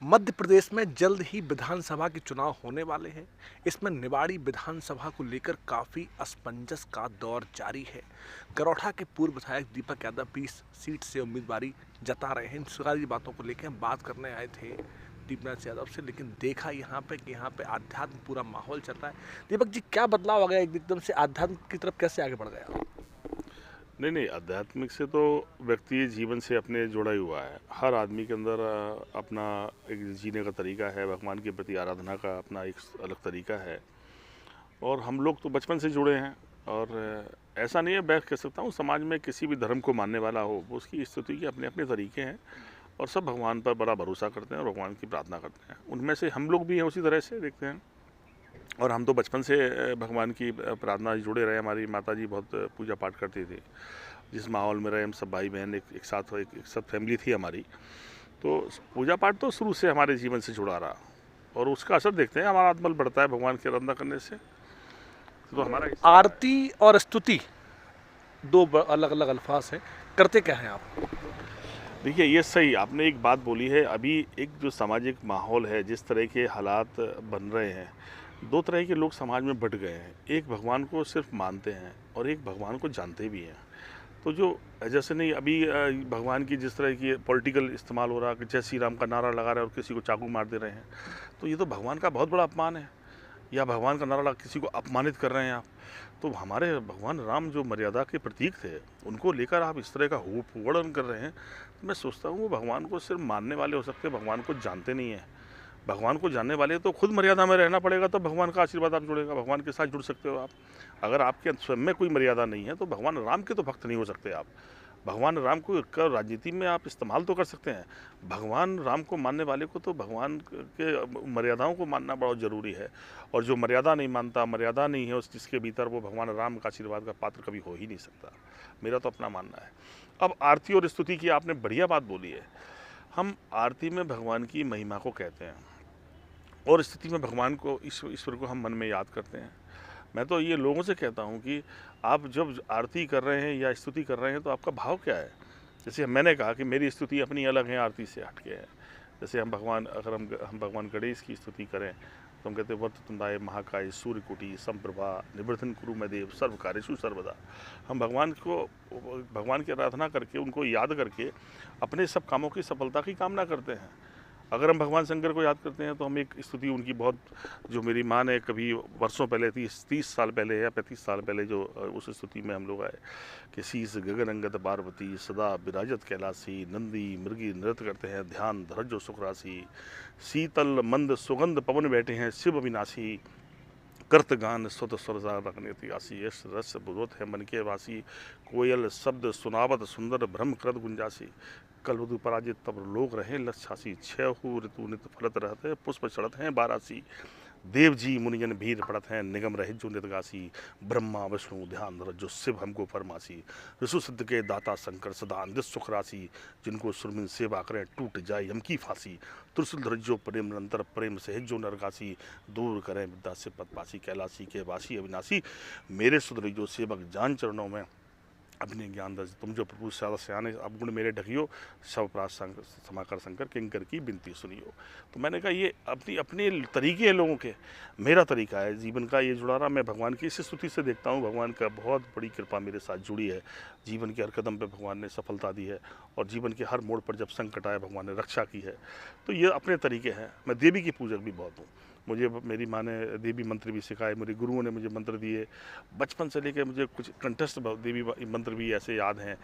मध्य प्रदेश में जल्द ही विधानसभा के चुनाव होने वाले हैं। इसमें निवाड़ी विधानसभा को लेकर काफ़ी असमंजस का दौर जारी है। गरौठा के पूर्व विधायक दीपक यादव 20 सीट से उम्मीदवारी जता रहे हैं। इन सारी बातों को लेकर हम बात करने आए थे दीपनाथ यादव से, लेकिन देखा यहाँ पे आध्यात्म पूरा माहौल चल रहा है। दीपक जी, क्या बदलाव आ गया एकदम से? आध्यात्म की तरफ कैसे आगे बढ़ गया? नहीं, आध्यात्मिक से तो व्यक्ति जीवन से अपने जुड़ा ही हुआ है। हर आदमी के अंदर अपना एक जीने का तरीका है, भगवान के प्रति आराधना का अपना एक अलग तरीका है। और हम लोग तो बचपन से जुड़े हैं। और ऐसा नहीं है, मैं कह सकता हूँ समाज में किसी भी धर्म को मानने वाला हो, उसकी स्तुति के अपने अपने तरीके हैं और सब भगवान पर बड़ा भरोसा करते हैं और भगवान की प्रार्थना करते हैं। उनमें से हम लोग भी हैं, उसी तरह से देखते हैं। और हम तो बचपन से भगवान की प्रार्थना से जुड़े रहे। हमारी माता जी बहुत पूजा पाठ करती थी। जिस माहौल में रहे हम सब भाई बहन एक साथ फैमिली थी हमारी। तो पूजा पाठ तो शुरू से हमारे जीवन से जुड़ा रहा और उसका असर देखते हैं, हमारा आत्मबल बढ़ता है भगवान की आराधना करने से। तो हमारा आरती और स्तुति दो अलग अलग अल्फाज हैं, करते क्या हैं आप? देखिए, ये सही आपने एक बात बोली है। अभी एक जो सामाजिक माहौल है, जिस तरह के हालात बन रहे हैं, दो तरह के लोग समाज में बंट गए हैं। एक भगवान को सिर्फ मानते हैं और एक भगवान को जानते भी हैं। तो जो जैसे नहीं अभी भगवान की जिस तरह की पॉलिटिकल इस्तेमाल हो रहा है कि जय श्री राम का नारा लगा रहे हैं और किसी को चाकू मार दे रहे हैं, तो ये तो भगवान का बहुत बड़ा अपमान है। या भगवान का नारा लगा किसी को अपमानित कर रहे हैं आप। तो हमारे भगवान राम जो मर्यादा के प्रतीक थे, उनको लेकर आप इस तरह का वर्णन कर रहे हैं। तो मैं सोचता हूँ वो भगवान को सिर्फ मानने वाले हो सकते हैं, भगवान को जानते नहीं हैं। भगवान को जानने वाले तो खुद मर्यादा में रहना पड़ेगा, तब भगवान का आशीर्वाद आप जुड़ेगा, भगवान के साथ जुड़ सकते हो आप। अगर आपके स्वयं में कोई मर्यादा नहीं है तो भगवान राम के तो भक्त नहीं हो सकते आप। भगवान राम को कर राजनीति में आप इस्तेमाल तो कर सकते हैं। भगवान राम को मानने वाले को तो भगवान के मर्यादाओं को मानना बहुत ज़रूरी है। और जो मर्यादा नहीं मानता, मर्यादा नहीं है उस जिसके भीतर, वो भगवान राम का आशीर्वाद का पात्र कभी हो ही नहीं सकता। मेरा तो अपना मानना है। अब आरती और स्तुति की आपने बढ़िया बात बोली है। हम आरती में भगवान की महिमा को कहते हैं और स्थिति में भगवान को, ईश्वर को हम मन में याद करते हैं। मैं तो ये लोगों से कहता हूँ कि आप जब आरती कर रहे हैं या स्तुति कर रहे हैं तो आपका भाव क्या है? जैसे मैंने कहा कि मेरी स्तुति अपनी अलग है, आरती से हटके है। जैसे हम भगवान, अगर हम भगवान गणेश की स्तुति करें तो हम कहते हैं वक्रतुंडाय महाकाय सूर्यकोटि समप्रभा निर्विघ्नं कुरु मे देव सर्व कार्येषु सर्वदा। हम भगवान को, भगवान की आराधना करके, उनको याद करके अपने सब कामों की सफलता की कामना करते हैं। अगर हम भगवान शंकर को याद करते हैं तो हम एक स्तुति उनकी बहुत, जो मेरी माँ ने कभी वर्षों पहले 30 साल पहले या 35 साल पहले जो उस स्तुति में हम लोग आए कि शीस गगन अंगद पार्वती सदा विराजत कैलासी नंदी मृगी नृत्य करते हैं ध्यान धरजो सुख राशि शीतल मंद सुगंध पवन बैठे हैं शिव अविनाशी कर्त गान स्वत स्वरजा रखने आसी यश रस बुरोत है मन के वासी कोयल शब्द सुनावत सुंदर ब्रह्म कृत गुंजासी कलवधु पराजित तब लोग रहे लक्षासी छह ऋतु नित फलत रहते पुष्प चढ़त हैं बारासी देव जी मुनिजन भीर पड़त हैं निगम रहे जो नितगासी ब्रह्मा विष्णु ध्यान जो शिव हमको फरमासी ऋषु सिद्ध के दाता शंकर सदा नित सुख राशि जिनको सुरमिन सेवा करें टूट जाए यम की फांसी तुलसी धरजो प्रेम निरंतर प्रेम से जो नरगासी दूर करें विद्या से पदपासी कैलासी के वासी अविनाशी मेरे सुधर जो सेवक जान चरणों में अपने ज्ञान दर्ज तुम जो प्रभु सारा सयाने अवगुण मेरे ढकियो सब अपराध समाकर शंकर किंकर की बिनती सुनियो। तो मैंने कहा ये अपनी अपने तरीके हैं लोगों के, मेरा तरीका है जीवन का ये जुड़ा रहा। मैं भगवान की इस स्तुति से देखता हूँ भगवान का बहुत बड़ी कृपा मेरे साथ जुड़ी है। जीवन के हर कदम पे भगवान ने सफलता दी है और जीवन के हर मोड़ पर जब संकट आए भगवान ने रक्षा की है। तो ये अपने तरीके हैं। मैं देवी की पूजक भी बहुत हूँ। मुझे मेरी माँ ने देवी मंत्र भी सिखाए, मेरे गुरुओं ने मुझे मंत्र दिए। बचपन से लेकर मुझे कुछ कंठस्थ देवी मंत्र भी ऐसे याद हैं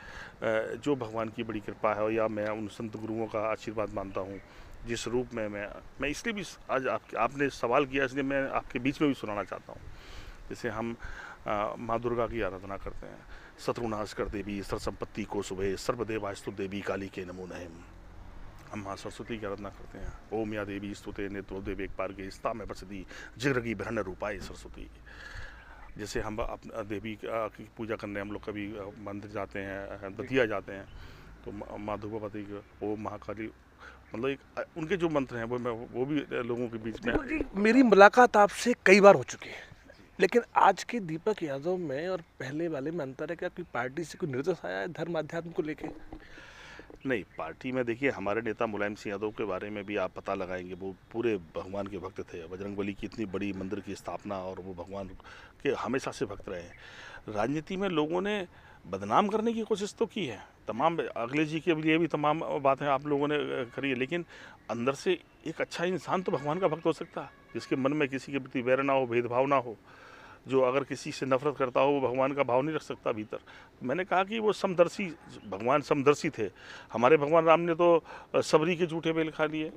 जो भगवान की बड़ी कृपा है। और या मैं उन संत गुरुओं का आशीर्वाद मानता हूँ जिस रूप में मैं इसलिए भी आज आपने सवाल किया इसलिए मैं आपके बीच में भी सुनाना चाहता हूँ। जैसे हम माँ दुर्गा की आराधना करते हैं। शत्रुनाश कर देवी सर्व संपत्ति को सुबह सर्वदेवास्तु देवी काली के नमो नमः। हम माँ सरस्वती की आराधना करते हैं। ओम या देवी स्तुते नेत्रो देव एक पार के स्ता में बसती जिग्रगी बहन रूपाई सरस्वती। जैसे हम देवी की पूजा करने हम लोग कभी मंदिर जाते हैं, दतिया जाते हैं, तो माँ धूपावती ओम महाकाली, मतलब एक उनके जो मंत्र हैं वो भी लोगों के बीच में। मेरी मुलाकात आपसे कई बार हो चुकी है, लेकिन आज के दीपक यादव में और पहले वाले में अंतर है। क्या कोई पार्टी से कोई निर्देश आया है धर्म अध्यात्म को लेके? नहीं, पार्टी में देखिए हमारे नेता मुलायम सिंह यादव के बारे में भी आप पता लगाएंगे, वो पूरे भगवान के भक्त थे। बजरंगबली की इतनी बड़ी मंदिर की स्थापना, और वो भगवान के हमेशा से भक्त रहे हैं। राजनीति में लोगों ने बदनाम करने की कोशिश तो की है, तमाम अखिलेश जी के लिए भी तमाम बातें आप लोगों ने करी है, लेकिन अंदर से एक अच्छा इंसान तो भगवान का भक्त हो सकता है, जिसके मन में किसी के प्रति वैर ना हो, भेदभाव ना हो, जो अगर किसी से नफरत करता हो वो भगवान का भाव नहीं रख सकता भीतर। मैंने कहा कि वो समदर्शी, भगवान समदर्शी थे। हमारे भगवान राम ने तो सबरी के झूठे बेल खा लिए।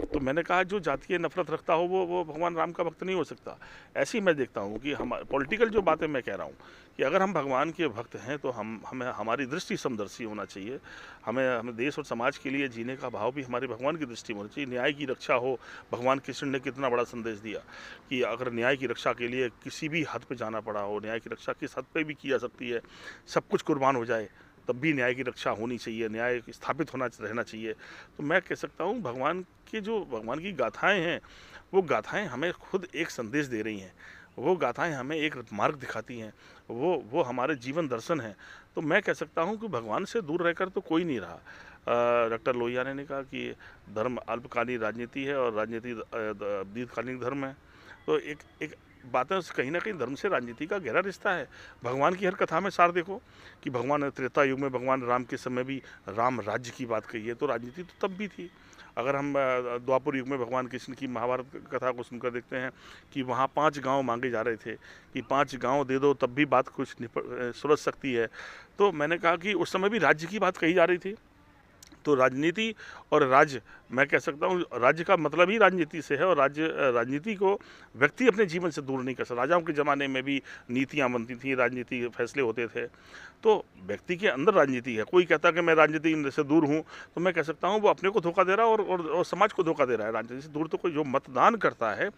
तो मैंने कहा जो जातीय नफरत रखता हो वो भगवान राम का भक्त नहीं हो सकता। ऐसे ही मैं देखता हूँ कि हम पॉलिटिकल जो बातें मैं कह रहा हूँ कि अगर हम भगवान के भक्त हैं तो हमें हमारी दृष्टि समदर्शी होना चाहिए। हमें देश और समाज के लिए जीने का भाव भी हमारे भगवान की दृष्टि में होना चाहिए। न्याय की रक्षा हो, भगवान कृष्ण ने कितना बड़ा संदेश दिया कि अगर न्याय की रक्षा के लिए किसी भी हद पे जाना पड़ा हो, न्याय की रक्षा किस हद पे भी की जा सकती है, सब कुछ कुर्बान हो जाए तब भी न्याय की रक्षा होनी चाहिए, न्याय स्थापित रहना चाहिए। तो मैं कह सकता हूँ भगवान की गाथाएं हैं, वो गाथाएं हमें खुद एक संदेश दे रही हैं, वो गाथाएं हमें एक मार्ग दिखाती हैं, वो हमारे जीवन दर्शन है। तो मैं कह सकता हूँ कि भगवान से दूर रहकर तो कोई नहीं रहा। डॉक्टर लोहिया ने कहा कि धर्म अल्पकालीन राजनीति है और राजनीति दीर्घकालीन धर्म है। तो एक बातें कहीं ना कहीं धर्म से राजनीति का गहरा रिश्ता है। भगवान की हर कथा में सार देखो कि भगवान त्रेता युग में भगवान राम के समय भी राम राज्य की बात कही है, तो राजनीति तो तब भी थी। अगर हम द्वापर युग में भगवान कृष्ण की महाभारत कथा को सुनकर देखते हैं कि वहाँ 5 गांव मांगे जा रहे थे कि 5 गांव दे दो तब भी बात कुछ सुलझ सकती है। तो मैंने कहा कि उस समय भी राज्य की बात कही जा रही थी। तो राजनीति और राज्य, मैं कह सकता हूँ राज्य का मतलब ही राजनीति से है, और राजनीति को व्यक्ति अपने जीवन से दूर नहीं कर सकता। राजाओं के ज़माने में भी नीतियाँ बनती थी, राजनीति फैसले होते थे, तो व्यक्ति के अंदर राजनीति है। कोई कहता कि मैं राजनीति से दूर हूँ, तो मैं कह सकता हूँ वो अपने को धोखा दे रहा है और समाज को धोखा दे रहा है। राजनीति से दूर तो कोई जो मतदान करता है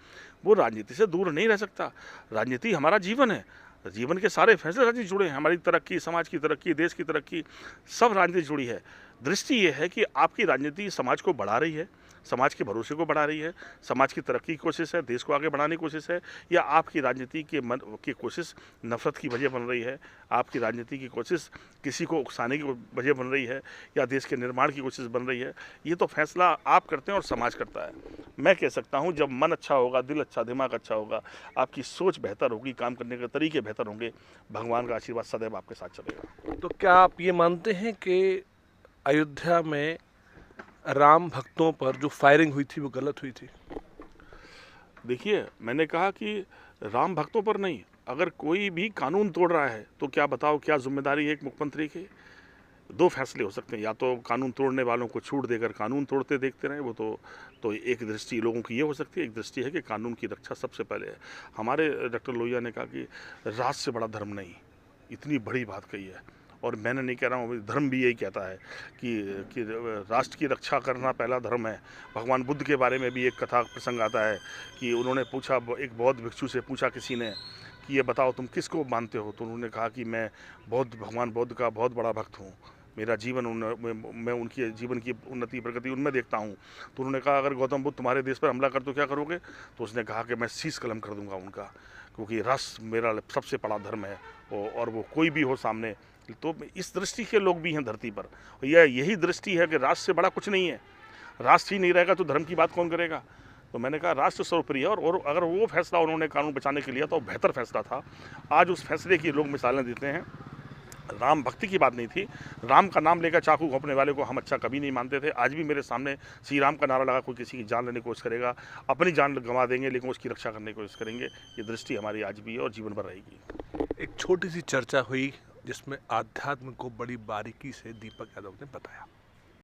वो राजनीति से दूर नहीं रह सकता। राजनीति हमारा जीवन है, जीवन के सारे फैसले राजनीति जुड़े हैं। हमारी तरक्की, समाज की तरक्की, देश की तरक्की, सब राजनीति जुड़ी है। दृष्टि ये है कि आपकी राजनीति समाज को बढ़ा रही है, समाज के भरोसे को बढ़ा रही है, समाज की तरक्की की कोशिश है, देश को आगे बढ़ाने की कोशिश है, या आपकी राजनीति की कोशिश नफरत की वजह बन रही है, आपकी राजनीति की कोशिश किसी को उकसाने की वजह बन रही है, या देश के निर्माण की कोशिश बन रही है। ये तो फैसला आप करते हैं और समाज करता है। मैं कह सकता हूँ जब मन अच्छा होगा, दिल अच्छा, दिमाग अच्छा होगा, आपकी सोच बेहतर होगी, काम करने के तरीके बेहतर होंगे, भगवान का आशीर्वाद सदैव आपके साथ चलेगा। तो क्या आप ये मानते हैं कि अयोध्या में राम भक्तों पर जो फायरिंग हुई थी वो गलत हुई थी? देखिए, मैंने कहा कि राम भक्तों पर नहीं, अगर कोई भी कानून तोड़ रहा है तो क्या बताओ क्या जिम्मेदारी है एक मुख्यमंत्री की? 2 फैसले हो सकते हैं, या तो कानून तोड़ने वालों को छूट देकर कानून तोड़ते देखते रहें, वो तो एक दृष्टि लोगों की ये हो सकती है। एक दृष्टि है कि कानून की रक्षा सबसे पहले है। हमारे डॉक्टर लोहिया ने कहा कि राज से बड़ा धर्म नहीं, इतनी बड़ी बात कही है। और मैंने नहीं कह रहा हूँ, धर्म भी यही कहता है कि राष्ट्र की रक्षा करना पहला धर्म है। भगवान बुद्ध के बारे में भी एक कथा प्रसंग आता है कि उन्होंने पूछा, एक बौद्ध भिक्षु से पूछा किसी ने कि ये बताओ तुम किसको मानते हो? तो उन्होंने कहा कि मैं भगवान बुद्ध का बहुत बड़ा भक्त हूँ, मेरा जीवन मैं उनकी जीवन की उन्नति प्रगति उनमें देखता हूँ। तो उन्होंने कहा अगर गौतम बुद्ध तुम्हारे देश पर हमला कर तो क्या करोगे? तो उसने कहा कि मैं शीश कलम कर दूंगा उनका, क्योंकि राष्ट्र मेरा सबसे बड़ा धर्म है, और वो कोई भी हो सामने। तो इस दृष्टि के लोग भी हैं धरती पर। यही दृष्टि है कि राष्ट्र से बड़ा कुछ नहीं है। राष्ट्र ही नहीं रहेगा तो धर्म की बात कौन करेगा? तो मैंने कहा राष्ट्र सर्वोपरि है, और अगर वो फैसला उन्होंने कानून बचाने के लिया तो बेहतर फैसला था। आज उस फैसले की लोग मिसालें देते हैं। राम भक्ति की बात नहीं थी, राम का नाम लेकर चाकू घोंपने वाले को हम अच्छा कभी नहीं मानते थे। आज भी मेरे सामने श्री राम का नारा लगा कोई किसी की जान लेने की कोशिश करेगा, अपनी जान गंवा देंगे लेकिन उसकी रक्षा करने की कोशिश करेंगे। ये दृष्टि हमारी आज भी है और जीवन भर रहेगी। एक छोटी सी चर्चा हुई जिसमें आध्यात्म को बड़ी बारीकी से दीपक यादव ने बताया।